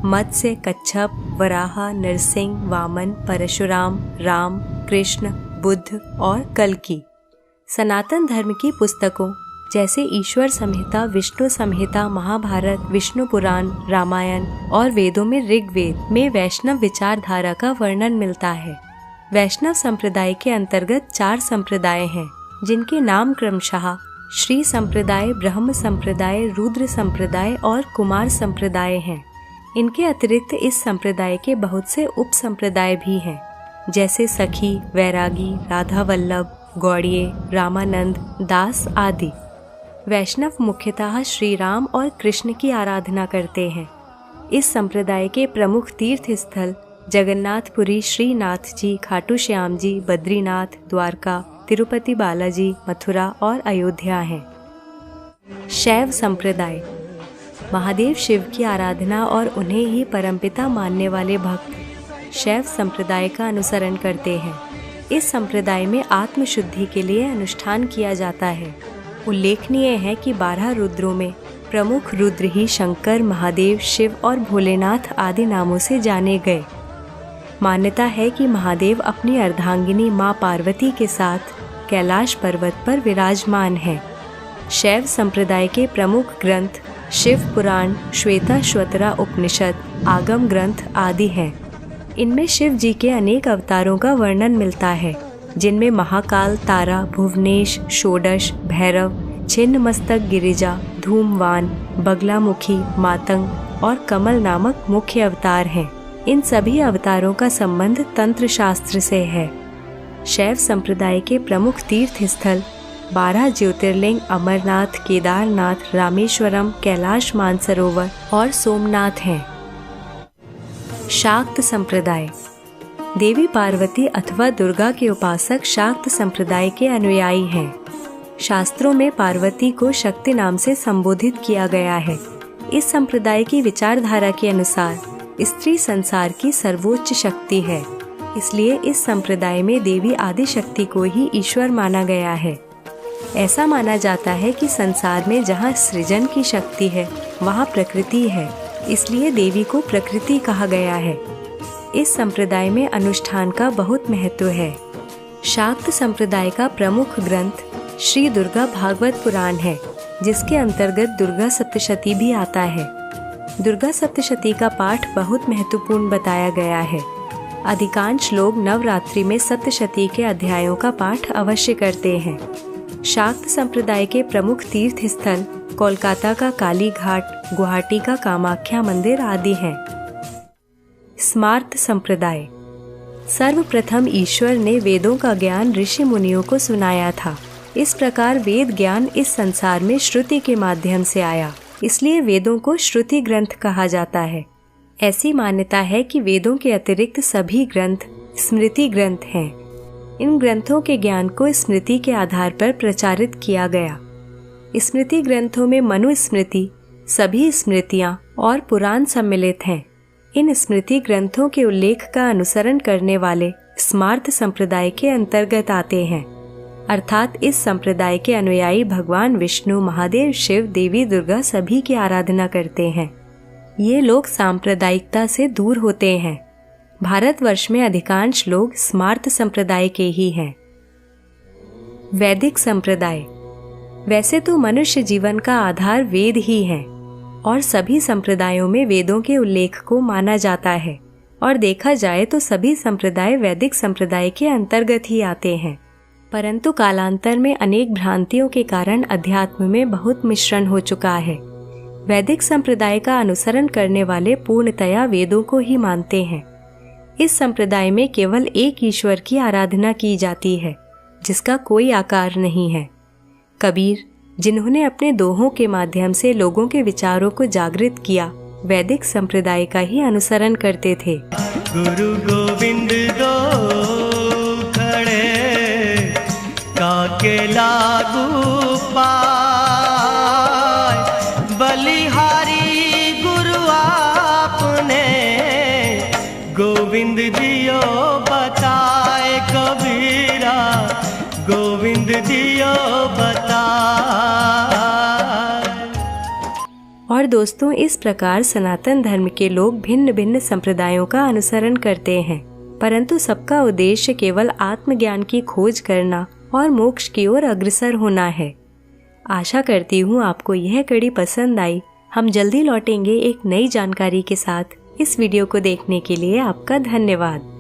मत्स्य, कच्छप, वराह, नरसिंह, वामन, परशुराम, राम, कृष्ण, बुद्ध और कल्कि। सनातन धर्म की पुस्तकों जैसे ईश्वर संहिता, विष्णु संहिता, महाभारत, विष्णु पुराण, रामायण और वेदों में ऋग्वेद में वैष्णव विचारधारा का वर्णन मिलता है। वैष्णव संप्रदाय के अंतर्गत 4 संप्रदाय हैं, जिनके नाम क्रमशः श्री संप्रदाय, ब्रह्म संप्रदाय, रुद्र संप्रदाय और कुमार संप्रदाय हैं। इनके अतिरिक्त इस संप्रदाय के बहुत से उप संप्रदाय भी हैं, जैसे सखी, वैरागी, राधा वल्लभ, गौड़िये, रामानंद, दास आदि। वैष्णव मुख्यतः श्री राम और कृष्ण की आराधना करते हैं। इस संप्रदाय के प्रमुख तीर्थ स्थल जगन्नाथपुरी, श्रीनाथ जी, खाटू श्याम जी, बद्रीनाथ, द्वारका, तिरुपति बालाजी, मथुरा और अयोध्या हैं। शैव संप्रदाय महादेव शिव की आराधना और उन्हें ही परमपिता मानने वाले भक्त शैव संप्रदाय का अनुसरण करते हैं। इस संप्रदाय में आत्मशुद्धि के लिए अनुष्ठान किया जाता है। उल्लेखनीय है कि 12 रुद्रों में प्रमुख रुद्र ही शंकर, महादेव, शिव और भोलेनाथ आदि नामों से जाने गए। मान्यता है कि महादेव अपनी अर्धांगिनी मां पार्वती के साथ कैलाश पर्वत पर विराजमान हैं। शैव संप्रदाय के प्रमुख ग्रंथ शिव पुराण, श्वेताश्वतरा उपनिषद, आगम ग्रंथ आदि हैं। इनमें शिव जी के अनेक अवतारों का वर्णन मिलता है, जिनमें महाकाल, तारा, भुवनेश, षोडश, भैरव, छिन्न मस्तक, गिरिजा, धूमवान, बगलामुखी, मातंग और कमल नामक मुख्य अवतार हैं। इन सभी अवतारों का संबंध तंत्र शास्त्र से है। शैव संप्रदाय के प्रमुख तीर्थ स्थल 12 ज्योतिर्लिंग अमरनाथ, केदारनाथ, रामेश्वरम, कैलाश मानसरोवर और सोमनाथ हैं। शाक्त संप्रदाय देवी पार्वती अथवा दुर्गा के उपासक शाक्त संप्रदाय के अनुयायी हैं। शास्त्रों में पार्वती को शक्ति नाम से संबोधित किया गया है। इस संप्रदाय की विचारधारा के अनुसार स्त्री संसार की सर्वोच्च शक्ति है, इसलिए इस संप्रदाय में देवी आदि शक्ति को ही ईश्वर माना गया है। ऐसा माना जाता है कि संसार में जहाँ सृजन की शक्ति है वहाँ प्रकृति है, इसलिए देवी को प्रकृति कहा गया है। इस संप्रदाय में अनुष्ठान का बहुत महत्व है। शाक्त संप्रदाय का प्रमुख ग्रंथ श्री दुर्गा भागवत पुराण है, जिसके अंतर्गत दुर्गा सप्तशती भी आता है। दुर्गा सप्तशती का पाठ बहुत महत्वपूर्ण बताया गया है। अधिकांश लोग नवरात्रि में सप्तशती के अध्यायों का पाठ अवश्य करते हैं। शाक्त संप्रदाय के प्रमुख तीर्थ स्थल कोलकाता का काली घाट, गुवाहाटी का कामाख्या मंदिर आदि हैं। स्मार्त संप्रदाय सर्वप्रथम ईश्वर ने वेदों का ज्ञान ऋषि मुनियों को सुनाया था। इस प्रकार वेद ज्ञान इस संसार में श्रुति के माध्यम से आया, इसलिए वेदों को श्रुति ग्रंथ कहा जाता है। ऐसी मान्यता है कि वेदों के अतिरिक्त सभी ग्रंथ स्मृति ग्रंथ हैं। इन ग्रंथों के ज्ञान को स्मृति के आधार पर प्रचारित किया गया। स्मृति ग्रंथों में मनुस्मृति, सभी स्मृतियाँ और पुराण सम्मिलित हैं। इन स्मृति ग्रंथों के उल्लेख का अनुसरण करने वाले स्मार्त संप्रदाय के अंतर्गत आते हैं, अर्थात इस संप्रदाय के अनुयायी भगवान विष्णु, महादेव, शिव, देवी दुर्गा सभी की आराधना करते हैं। ये लोग सांप्रदायिकता से दूर होते हैं। भारतवर्ष में अधिकांश लोग स्मार्त संप्रदाय के ही हैं। वैदिक संप्रदाय वैसे तो मनुष्य जीवन का आधार वेद ही है और सभी संप्रदायों में वेदों के उल्लेख को माना जाता है, और देखा जाए तो सभी संप्रदाय वैदिक संप्रदाय के अंतर्गत ही आते हैं। परंतु कालांतर में अनेक भ्रांतियों के कारण अध्यात्म में बहुत मिश्रण हो चुका है। वैदिक संप्रदाय का अनुसरण करने वाले पूर्णतया वेदों को ही मानते हैं। इस संप्रदाय में केवल एक ईश्वर की आराधना की जाती है, जिसका कोई आकार नहीं है। कबीर, जिन्होंने अपने दोहों के माध्यम से लोगों के विचारों को जागृत किया, वैदिक संप्रदाय का ही अनुसरण करते थे। गुरु गोविंद दो खड़े काके लागू पाय, बलिहारी गुरु आपने गोविंद जियो बताए, कबीरा गोविंद जियो बताए। और दोस्तों, इस प्रकार सनातन धर्म के लोग भिन्न भिन्न संप्रदायों का अनुसरण करते हैं, परंतु सबका उद्देश्य केवल आत्मज्ञान की खोज करना और मोक्ष की ओर अग्रसर होना है। आशा करती हूँ आपको यह कड़ी पसंद आई। हम जल्दी लौटेंगे एक नई जानकारी के साथ। इस वीडियो को देखने के लिए आपका धन्यवाद।